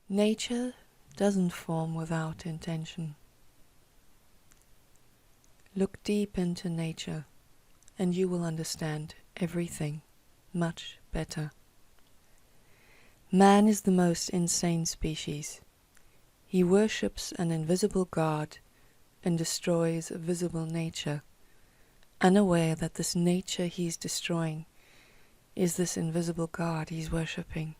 Nature doesn't form without intention. Look deep into nature and you will understand everything much better. Man is the most insane species. He worships an invisible God and destroys a visible nature, unaware that this nature he's destroying is this invisible God he's worshipping.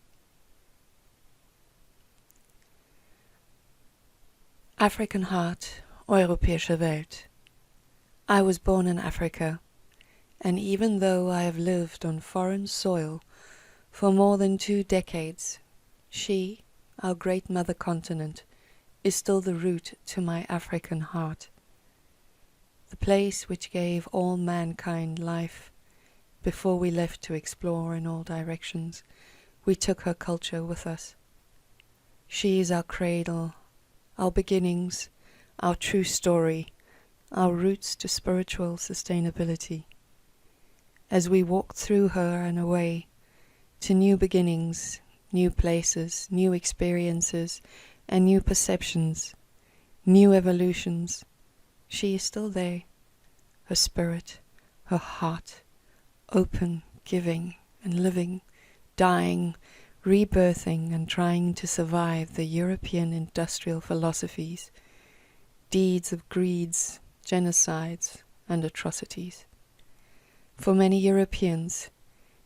African heart, europäische Welt. I was born in Africa, and even though I have lived on foreign soil for more than 2 decades, she, our great mother continent, is still the root to my African heart. The place which gave all mankind life. Before we left to explore in all directions, we took her culture with us. She is our cradle, our beginnings, our true story, our roots to spiritual sustainability. As we walk through her and away to new beginnings, new places, new experiences, and new perceptions, new evolutions, she is still there, her spirit, her heart, open, giving and living, dying, rebirthing and trying to survive the European industrial philosophies, deeds of greeds, genocides and atrocities. For many Europeans,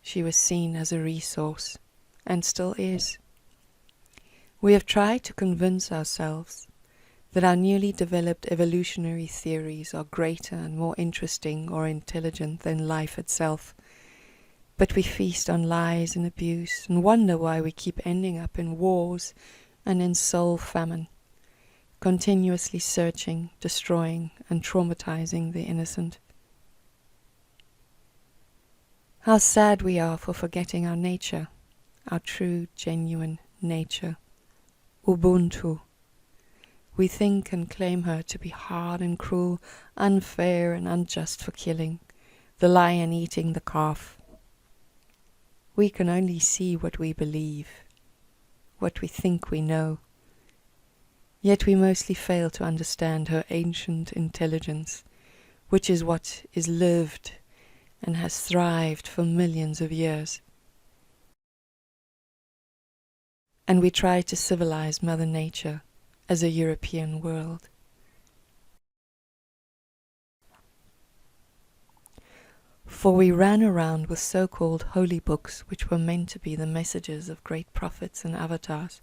she was seen as a resource, and still is. We have tried to convince ourselves that our newly developed evolutionary theories are greater and more interesting or intelligent than life itself, but we feast on lies and abuse and wonder why we keep ending up in wars and in soul famine, continuously searching, destroying and traumatizing the innocent. How sad we are for forgetting our nature, our true, genuine nature, Ubuntu. We think and claim her to be hard and cruel, unfair and unjust for killing, the lion eating the calf. We can only see what we believe, what we think we know. Yet we mostly fail to understand her ancient intelligence, which is what is lived and has thrived for millions of years. And we try to civilize Mother Nature as a European world. For we ran around with so-called holy books which were meant to be the messages of great prophets and avatars,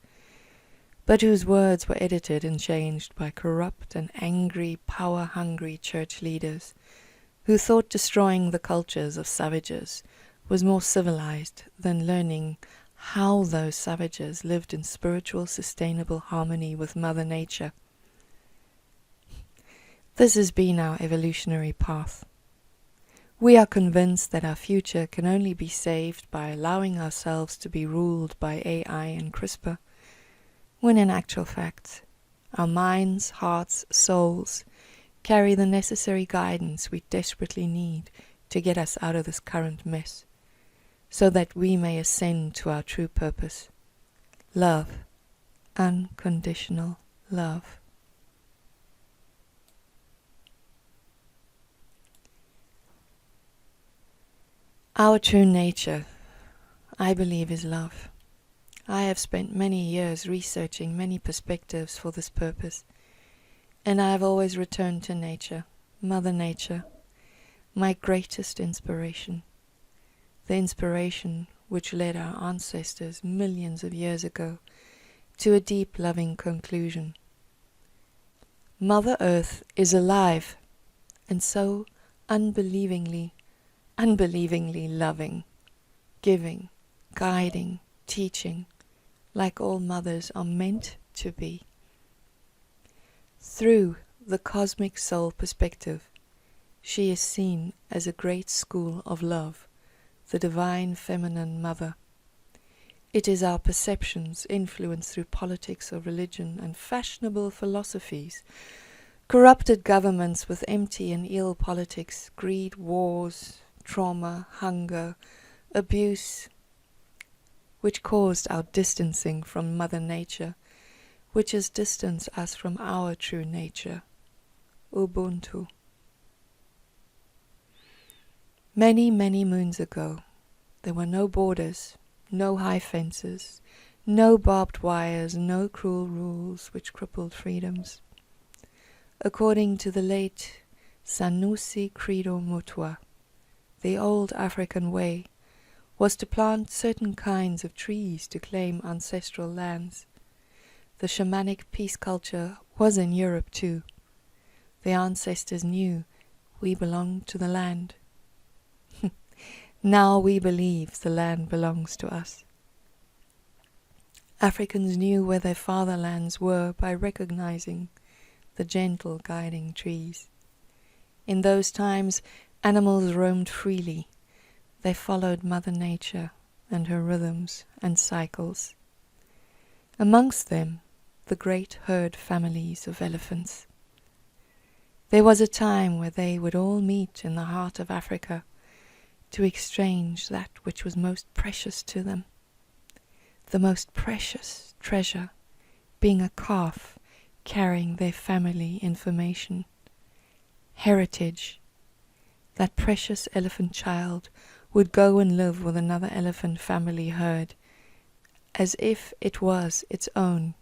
but whose words were edited and changed by corrupt and angry, power-hungry church leaders who thought destroying the cultures of savages was more civilized than learning how those savages lived in spiritual, sustainable harmony with Mother Nature. This has been our evolutionary path. We are convinced that our future can only be saved by allowing ourselves to be ruled by AI and CRISPR, when in actual fact, our minds, hearts, souls carry the necessary guidance we desperately need to get us out of this current mess, so that we may ascend to our true purpose. Love, unconditional love. Our true nature, I believe, is love. I have spent many years researching many perspectives for this purpose, and I have always returned to nature, Mother Nature, my greatest inspiration, the inspiration which led our ancestors millions of years ago to a deep loving conclusion. Mother Earth is alive, and so unbelievingly loving, giving, guiding, teaching, like all mothers are meant to be. Through the cosmic soul perspective, she is seen as a great school of love, the divine feminine mother. It is our perceptions influenced through politics or religion and fashionable philosophies, corrupted governments with empty and ill politics, greed, wars, trauma, hunger, abuse, which caused our distancing from Mother Nature which has distanced us from our true nature, Ubuntu. Many, many moons ago, there were no borders, no high fences, no barbed wires, no cruel rules which crippled freedoms. According to the late Sanusi Credo Mutua, the old African way was to plant certain kinds of trees to claim ancestral lands. The shamanic peace culture was in Europe too. The ancestors knew we belonged to the land. Now we believe the land belongs to us. Africans knew where their fatherlands were by recognizing the gentle guiding trees. In those times, animals roamed freely. They followed Mother Nature and her rhythms and cycles. Amongst them, the great herd families of elephants. There was a time where they would all meet in the heart of Africa to exchange that which was most precious to them. The most precious treasure being a calf carrying their family information, heritage. That precious elephant child would go and live with another elephant family herd as if it was its own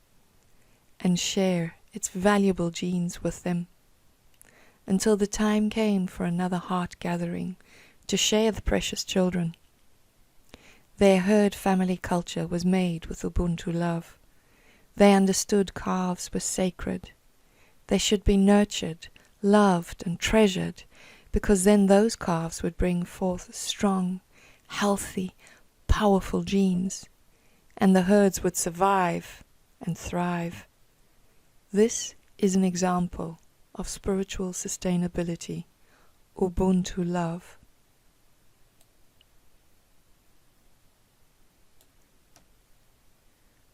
and share its valuable genes with them until the time came for another heart gathering to share the precious children. Their herd family culture was made with Ubuntu love. They understood calves were sacred. They should be nurtured, loved and treasured, because then those calves would bring forth strong, healthy, powerful genes, and the herds would survive and thrive. This is an example of spiritual sustainability, Ubuntu love.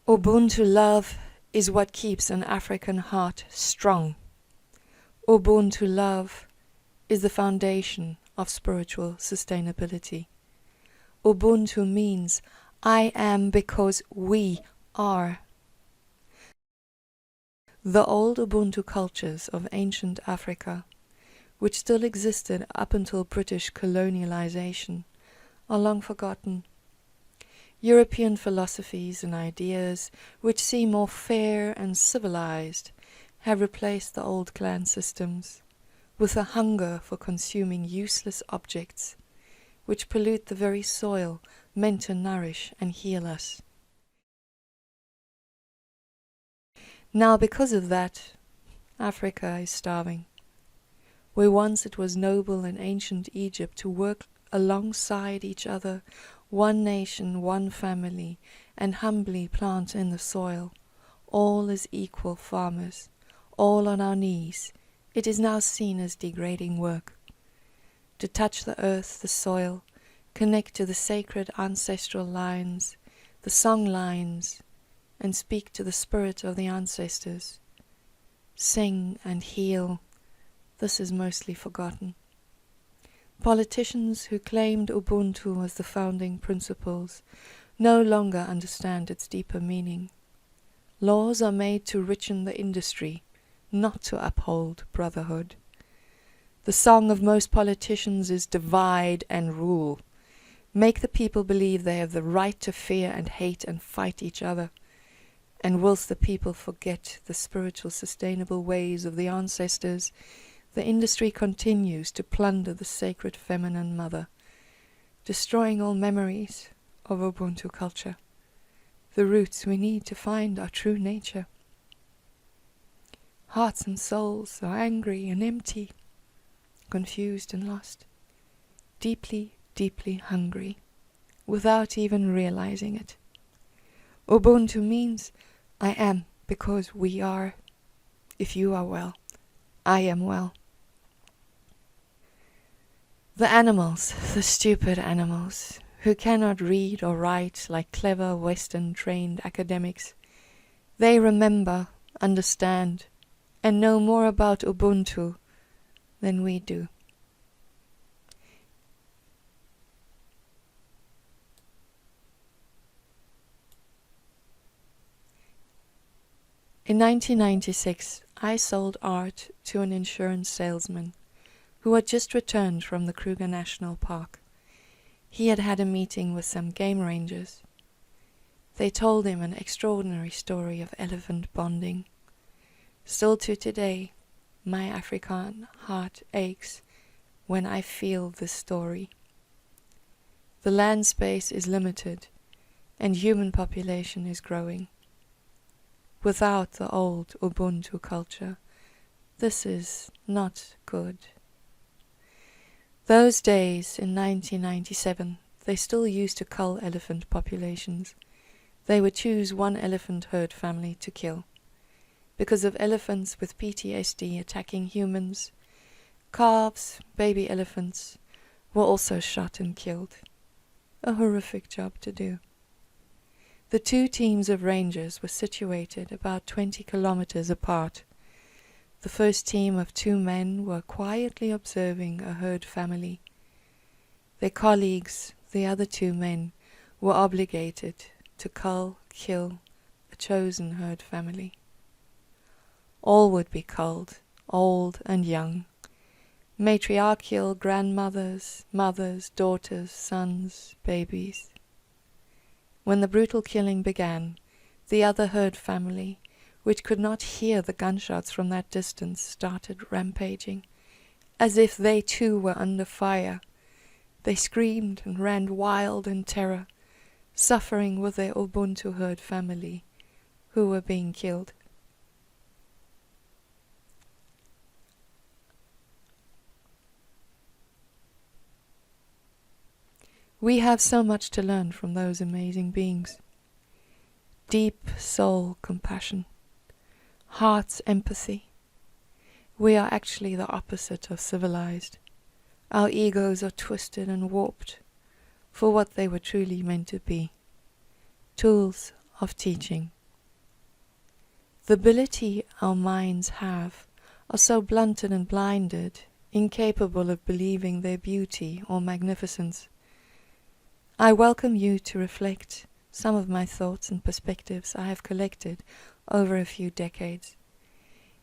Ubuntu love is what keeps an African heart strong. Ubuntu love is the foundation of spiritual sustainability. Ubuntu means I am because we are. The old Ubuntu cultures of ancient Africa, which still existed up until British colonialization, are long forgotten. European philosophies and ideas, which seem more fair and civilized, have replaced the old clan systems with a hunger for consuming useless objects, which pollute the very soil meant to nourish and heal us. Now, because of that, Africa is starving. Where once it was noble in ancient Egypt to work alongside each other, one nation, one family, and humbly plant in the soil, all as equal farmers, all on our knees, it is now seen as degrading work. To touch the earth, the soil, connect to the sacred ancestral lines, the song lines, and speak to the spirit of the ancestors. Sing and heal, this is mostly forgotten. Politicians who claimed Ubuntu as the founding principles no longer understand its deeper meaning. Laws are made to richen the industry, not to uphold brotherhood. The song of most politicians is divide and rule. Make the people believe they have the right to fear and hate and fight each other. And whilst the people forget the spiritual sustainable ways of the ancestors, the industry continues to plunder the sacred feminine mother, destroying all memories of Ubuntu culture, the roots we need to find our true nature. Hearts and souls are angry and empty, confused and lost, deeply, deeply hungry, without even realizing it. Ubuntu means I am because we are. If you are well, I am well. The animals, the stupid animals, who cannot read or write like clever Western-trained academics, they remember, understand, and know more about Ubuntu than we do. In 1996, I sold art to an insurance salesman who had just returned from the Kruger National Park. He had had a meeting with some game rangers. They told him an extraordinary story of elephant bonding. Still to today, my Afrikan heart aches when I feel this story. The land space is limited, and human population is growing. Without the old Ubuntu culture, this is not good. Those days in 1997, they still used to cull elephant populations. They would choose one elephant herd family to kill. Because of elephants with PTSD attacking humans, calves, baby elephants, were also shot and killed. A horrific job to do. The two teams of rangers were situated about 20 kilometers apart. The first team of 2 men were quietly observing a herd family. Their colleagues, the other 2 men, were obligated to kill a chosen herd family. All would be culled, old and young, matriarchal grandmothers, mothers, daughters, sons, babies. When the brutal killing began, the other herd family, which could not hear the gunshots from that distance, started rampaging, as if they too were under fire. They screamed and ran wild in terror, suffering with their Ubuntu herd family, who were being killed. We have so much to learn from those amazing beings. Deep soul compassion, heart's empathy. We are actually the opposite of civilized. Our egos are twisted and warped for what they were truly meant to be. Tools of teaching. The ability our minds have are so blunted and blinded, incapable of believing their beauty or magnificence. I welcome you to reflect some of my thoughts and perspectives I have collected over a few decades.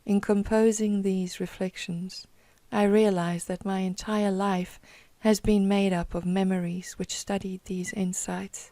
In composing these reflections, I realize that my entire life has been made up of memories which studied these insights.